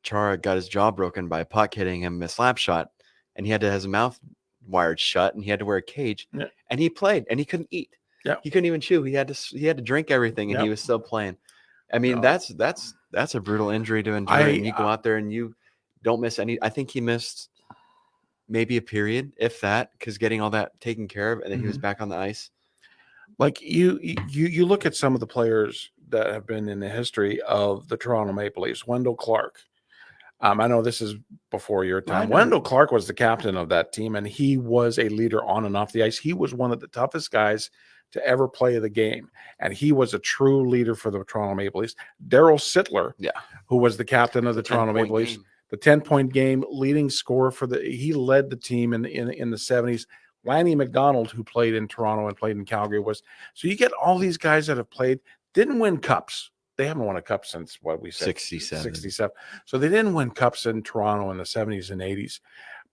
Chara got his jaw broken by a puck hitting him, a slap shot, and he had to have his mouth wired shut, and he had to wear a cage, and he played, and he couldn't eat. Yeah, he couldn't even chew. He had to drink everything, and he was still playing. I mean, that's a brutal injury to endure, and you go out there and you don't miss any. I think he missed maybe a period, if that, because getting all that taken care of, and then he was back on the ice. Like you look at some of the players that have been in the history of the Toronto Maple Leafs. Wendell Clark. I know this is before your time. Wendell Clark was the captain of that team, and he was a leader on and off the ice. He was one of the toughest guys to ever play the game, and he was a true leader for the Toronto Maple Leafs. Darryl Sittler, who was the captain of the Toronto Maple Leafs, the 10-point game, leading scorer he led the team in the 70s. Lanny McDonald, who played in Toronto and played in Calgary, was. So you get all these guys that have played, didn't win cups. They haven't won a cup since what we said 67. So they didn't win cups in Toronto in the 70s and 80s,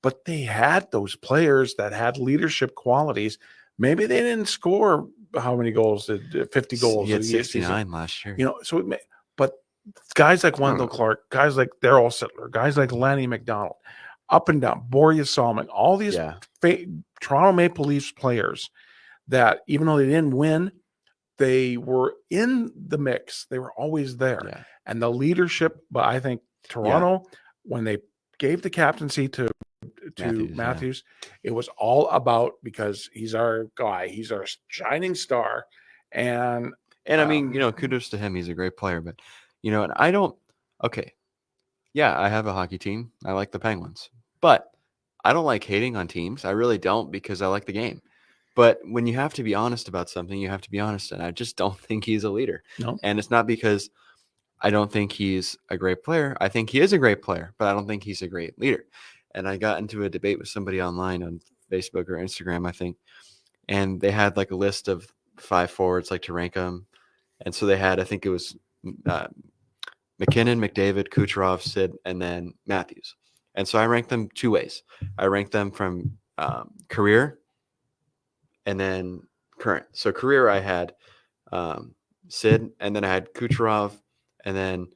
but they had those players that had leadership qualities. Maybe they didn't score how many goals? 50 goals. He had 69 last year. So but guys like Wendell Clark, guys like Darryl Sittler, guys like Lanny McDonald, up and down, Borje Salming, all these Toronto Maple Leafs players that even though they didn't win, they were in the mix. They were always there. Yeah. And the leadership, but I think Toronto, when they gave the captaincy to Matthews, it was all about, because he's our guy, he's our shining star. And I mean, kudos to him. He's a great player, but and I don't, okay. Yeah, I have a hockey team. I like the Penguins, but I don't like hating on teams. I really don't, because I like the game. But when you have to be honest about something, you have to be honest. And I just don't think he's a leader. No. And it's not because I don't think he's a great player. I think he is a great player, but I don't think he's a great leader. And I got into a debate with somebody online on Facebook or Instagram, I think, and they had like a list of 5 forwards, like to rank them. And so they had, I think it was McKinnon, McDavid, Kucherov, Sid, and then Matthews. And so I ranked them 2 ways. I ranked them from career and then current. So career, I had Sid, and then I had Kucherov, and then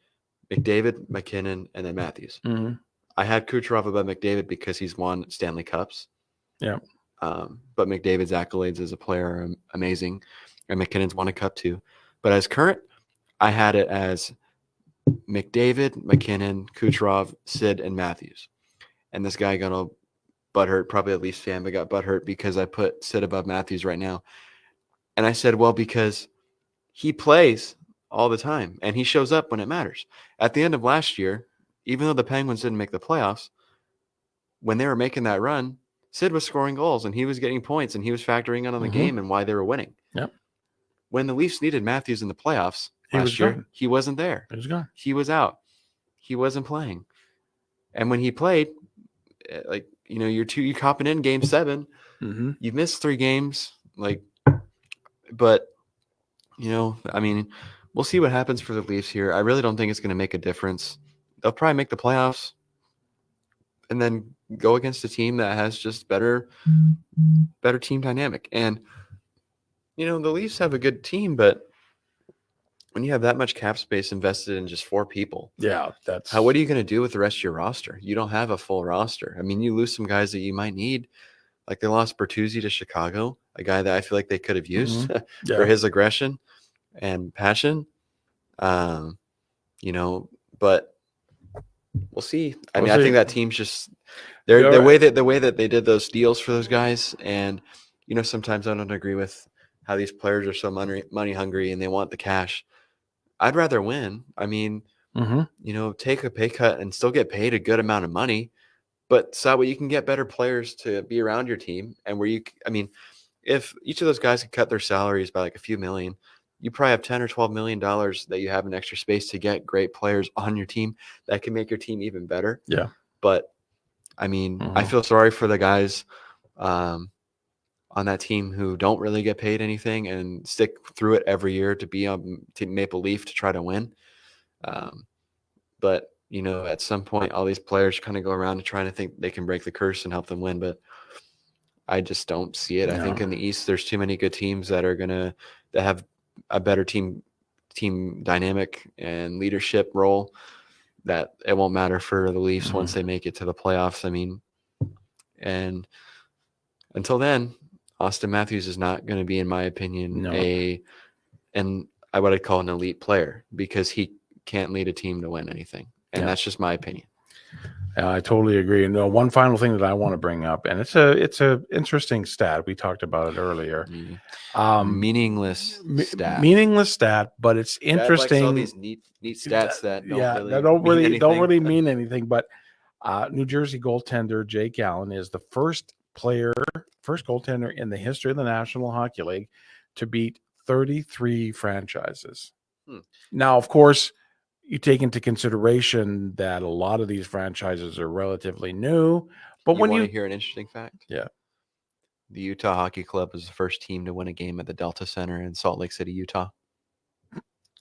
McDavid, McKinnon, and then Matthews. Mm-hmm. I had Kucherov above McDavid because he's won Stanley Cups. Yeah. But McDavid's accolades as a player are amazing, and McKinnon's won a cup too. But as current, I had it as McDavid, McKinnon, Kucherov, Sid, and Matthews. And this guy got all butthurt, probably a Leafs fan, but got butthurt because I put Sid above Matthews right now. And I said, well, because he plays all the time and he shows up when it matters. At the end of last year, even though the Penguins didn't make the playoffs, when they were making that run, Sid was scoring goals and he was getting points and he was factoring in on the game and why they were winning. Yep. When the Leafs needed Matthews in the playoffs last year, he wasn't there. He was gone. He was out. He wasn't playing. And when he played, like, you're copping in game 7. Mm-hmm. You've missed 3 games. But, I mean, we'll see what happens for the Leafs here. I really don't think it's going to make a difference. They'll probably make the playoffs and then go against a team that has just better team dynamic. And, the Leafs have a good team, but when you have that much cap space invested in just 4 people, what are you going to do with the rest of your roster? You don't have a full roster. I mean, you lose some guys that you might need. Like they lost Bertuzzi to Chicago, a guy that I feel like they could have used for his aggression and passion. But we'll see. I think that team's just the way that they did those deals for those guys. And, sometimes I don't agree with how these players are so money hungry and they want the cash. I'd rather win. I mean, take a pay cut and still get paid a good amount of money, but so that way you can get better players to be around your team. And if each of those guys could cut their salaries by like a few million, you probably have $10 or $12 million that you have in extra space to get great players on your team that can make your team even better. Yeah. But I mean, I feel sorry for the guys on that team who don't really get paid anything and stick through it every year to be on Team Maple Leaf to try to win. But, at some point, all these players kind of go around and trying to think they can break the curse and help them win. But I just don't see it. No. I think in the East, there's too many good teams that have a better team dynamic and leadership role that it won't matter for the Leafs once they make it to the playoffs. I mean, and until then, Austin Matthews is not going to be, in my opinion, what I'd call an elite player because he can't lead a team to win anything. And that's just my opinion. I totally agree. And one final thing that I want to bring up, and it's a interesting stat. We talked about it earlier. Meaningless stat. Meaningless stat, but it's interesting. All these neat stats that don't really mean anything. But New Jersey goaltender Jake Allen is the first goaltender in the history of the National Hockey League to beat 33 franchises. Now, of course, you take into consideration that a lot of these franchises are relatively new. But You when want you to hear an interesting fact? Yeah. The Utah Hockey Club was the first team to win a game at the Delta Center in Salt Lake City, Utah.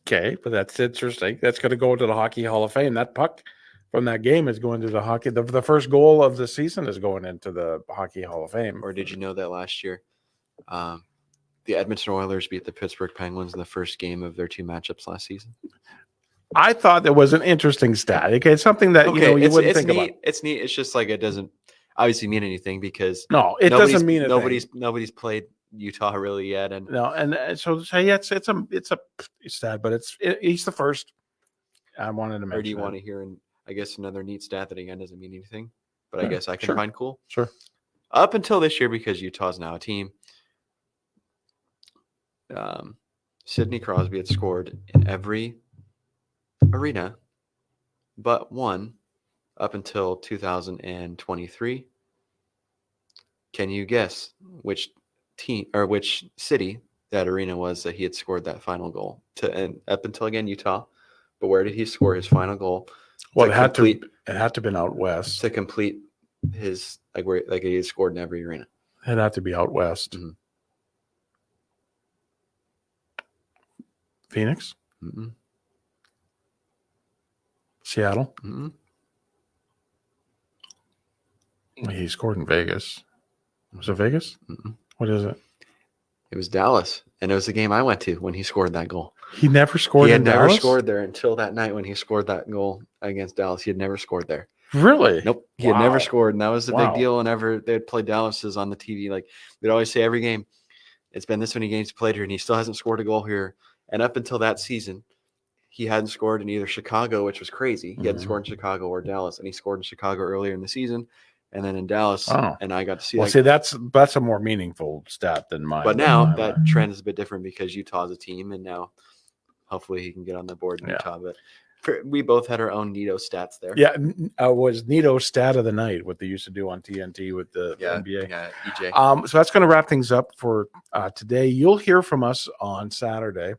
Okay, but that's interesting. That's going to go to the Hockey Hall of Fame. That puck from that game is going to the hockey. The first goal of the season is going into the Hockey Hall of Fame. Or did you know that last year, the Edmonton Oilers beat the Pittsburgh Penguins in the first game of their 2 matchups last season? I thought that was an interesting stat. Okay, it's something that you wouldn't think neat. about. It's neat. It's just like it doesn't obviously mean anything because No, it doesn't mean a thing. Nobody's played Utah really yet, and No, and so yeah, it's a stat, but he's the first. I wanted to mention. Or do you want it. to hear, I guess, another neat stat that again doesn't mean anything, but I Yeah, guess I can sure. find cool. Sure. Up until this year, because Utah's now a team, Sidney Crosby had scored in every arena but one up until 2023. Can you guess which team or which city that arena was that he had scored that final goal to? And up until again Utah, but where did he score his final goal? Well, it had to have been out west to complete his where he had scored in every arena. It had to be out west. Mm-hmm. Phoenix, Mm-mm. Seattle. Mm-mm. He scored in Vegas. Was it Vegas? Mm-mm. What is it? It was Dallas, and it was the game I went to when he scored that goal. He never scored. He had in never Dallas? scored there until that night when he scored that goal against Dallas. He had never scored there. Really? Nope. He had never scored, and that was the Wow. big deal. Whenever they'd play Dallas's on the TV, like they'd always say every game, it's been this many games played here, and he still hasn't scored a goal here. And up until that season, he hadn't scored in either Chicago, which was crazy. He hadn't scored in Chicago or Dallas, and he scored in Chicago earlier in the season, and then in Dallas, and I got to see. Well, see, that's a more meaningful stat than mine. But now that trend is a bit different because Utah's a team, and now hopefully he can get on the board in Utah. But we both had our own Nito stats there. Yeah, was Nito stat of the night, what they used to do on TNT with the NBA. Yeah, EJ. So that's going to wrap things up for today. You'll hear from us on Saturday.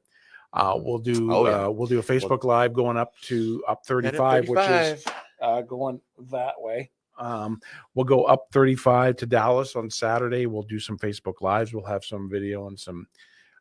We'll do a Facebook Live going up 35, which is going that way. We'll go up 35 to Dallas on Saturday. We'll do some Facebook Lives. We'll have some video and some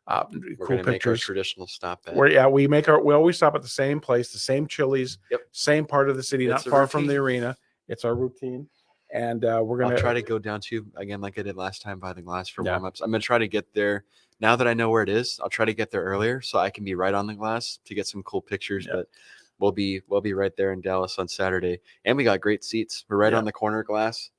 cool pictures. Make our traditional stop at. We always stop at the same place, the same Chili's, same part of the city, not far from the arena. It's our routine. And we're going to try to go down to, again, like I did last time, by the glass for warm-ups. I'm going to try to get there. Now that I know where it is, I'll try to get there earlier so I can be right on the glass to get some cool pictures. But we'll be right there in Dallas on Saturday. And we got great seats. We're right on the corner glass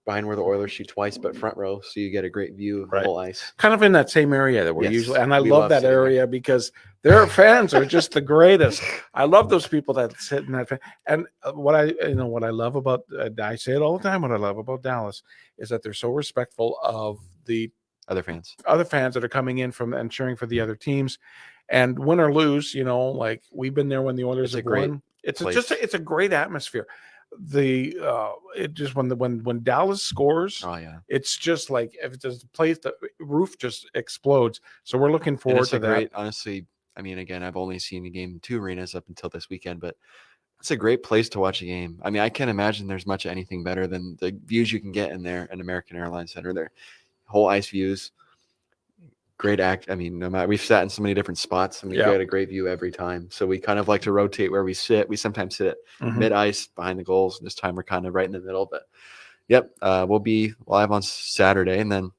behind where the Oilers shoot twice, but front row. So you get a great view of the whole ice. Kind of in that same area that we're usually. And I love that area because their fans are just the greatest. I love those people that sit in that. And what I love about, I say it all the time, what I love about Dallas is that they're so respectful of the other fans that are coming in from and cheering for the other teams. And win or lose, like we've been there when the Oilers have won. It's a great atmosphere. It just when Dallas scores, it's just like if it's a place, the roof just explodes. So we're looking forward to that. Honestly, I mean, again, I've only seen the game in 2 arenas up until this weekend, but it's a great place to watch a game. I mean, I can't imagine there's much anything better than the views you can get in there at American Airlines Center. Their whole ice views. Great act. I mean, no matter, we've sat in so many different spots and we get a great view every time. So we kind of like to rotate where we sit. We sometimes sit mid ice behind the goals. This time we're kind of right in the middle. But we'll be live on Saturday, and then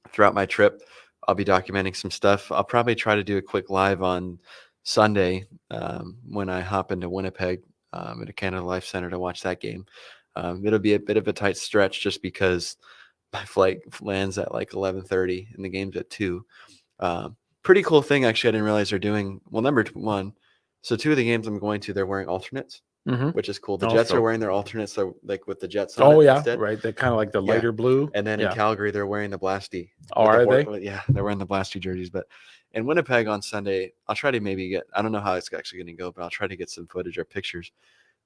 throughout my trip, I'll be documenting some stuff. I'll probably try to do a quick live on Sunday when I hop into Winnipeg at a Canada Life Center to watch that game. It'll be a bit of a tight stretch just because my flight lands at like 11:30 and the game's at 2. Pretty cool thing, actually. I didn't realize they're doing. Well, number 1. So 2 of the games I'm going to, they're wearing alternates, which is cool. The Jets are wearing their alternates, so like with the Jets. Instead. Right. They're kind of like the lighter blue. And then in Calgary, they're wearing the Blasty. Are they? Yeah, they're wearing the Blasty jerseys. But in Winnipeg on Sunday, I'll try to maybe get. I don't know how it's actually going to go, but I'll try to get some footage or pictures.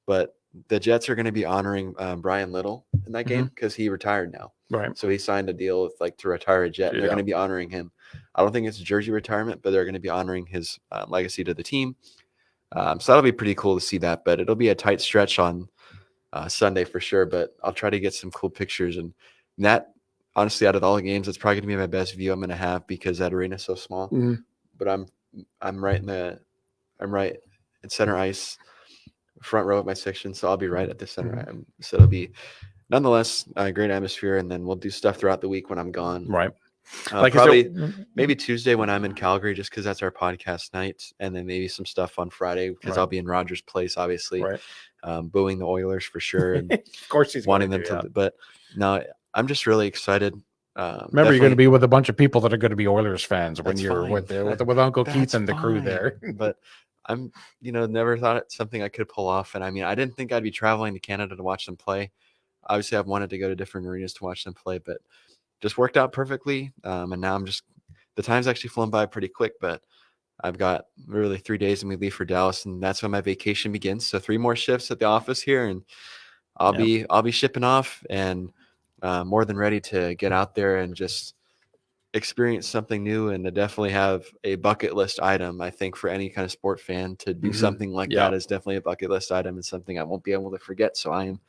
But the Jets are going to be honoring Brian Little in that game because he retired now. Right. So he signed a deal with to retire a Jet. And they're going to be honoring him. I don't think it's a jersey retirement, but they're going to be honoring his legacy to the team. So that'll be pretty cool to see that. But it'll be a tight stretch on Sunday for sure. But I'll try to get some cool pictures. And that, honestly, out of all the games, it's probably going to be my best view I'm going to have because that arena is so small. Mhm. But I'm right in center ice, front row of my section, so I'll be right at the center. So it'll be nonetheless a great atmosphere, and then we'll do stuff throughout the week when I'm gone. Right. Probably maybe Tuesday when I'm in Calgary, just because that's our podcast night, and then maybe some stuff on Friday because I'll be in Rogers Place, obviously, booing the Oilers for sure, and of course he's wanting them to. But no, I'm just really excited. Remember, you're going to be with a bunch of people that are going to be Oilers fans when you're fine. with Uncle Keith and the crew there. But I'm, never thought it's something I could pull off. And I mean, I didn't think I'd be traveling to Canada to watch them play. Obviously, I've wanted to go to different arenas to watch them play, but just worked out perfectly. And now the time's actually flown by pretty quick, but I've got really 3 days and we leave for Dallas, and that's when my vacation begins. So 3 more shifts at the office here, and I'll be shipping off and more than ready to get out there and just experience something new, and to definitely have a bucket list item. I think for any kind of sport fan to do something like that is definitely a bucket list item and something I won't be able to forget. So I'm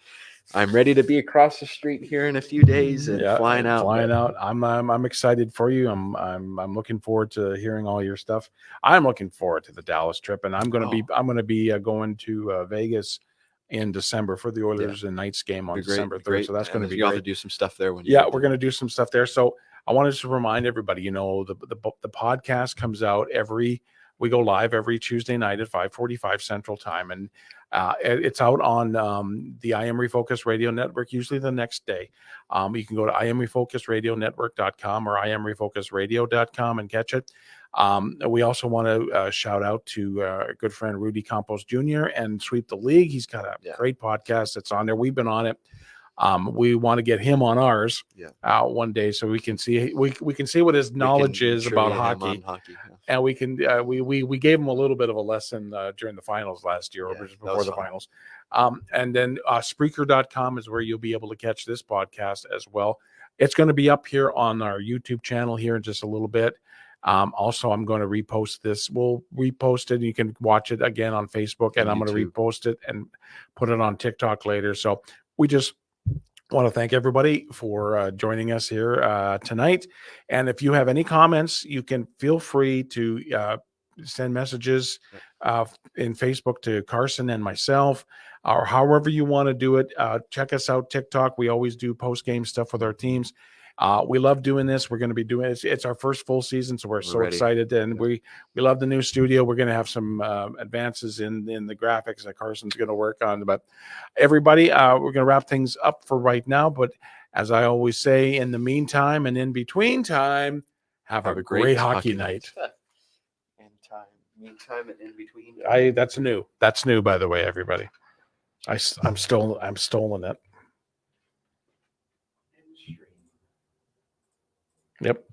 ready to be across the street here in a few days and flying out. I'm excited for you. I'm looking forward to hearing all your stuff. I'm looking forward to the Dallas trip, and I'm going to be going to Vegas in December for the Oilers and Knights game on December 3rd. So that's going to be great. To do some stuff there. We're going to do some stuff there. So I wanted to remind everybody, the podcast comes out we go live every Tuesday night at 5:45 Central Time, and it's out on the I Am Refocused Radio Network, usually the next day. You can go to IamRefocusedRadioNetwork.com or IamRefocusedRadio.com and catch it. We also want to shout out to our good friend Roadie Campos Jr. and Sweep the League. He's got a great podcast that's on there. We've been on it. We want to get him on ours one day so we can see we can see what his knowledge is about hockey. And we can we gave him a little bit of a lesson during the finals last year, or before the finals. And then Spreaker.com is where you'll be able to catch this podcast as well. It's going to be up here on our YouTube channel here in just a little bit. Also, I'm going to repost this. We'll repost it. You can watch it again on Facebook, and I'm going to repost it and put it on TikTok later. So we just want to thank everybody for joining us here tonight. And if you have any comments, you can feel free to send messages in Facebook to Carson and myself, or however you want to do it. Check us out TikTok. We always do post-game stuff with our teams. We love doing this. We're going to be doing it. It's our first full season, so we're so excited. And we love the new studio. We're going to have some advances in the graphics that Carson's going to work on. But everybody, we're going to wrap things up for right now. But as I always say, in the meantime and in between time, have a great hockey night. Meantime and in between. That's new. That's new, by the way, everybody. I'm stolen it. Yep.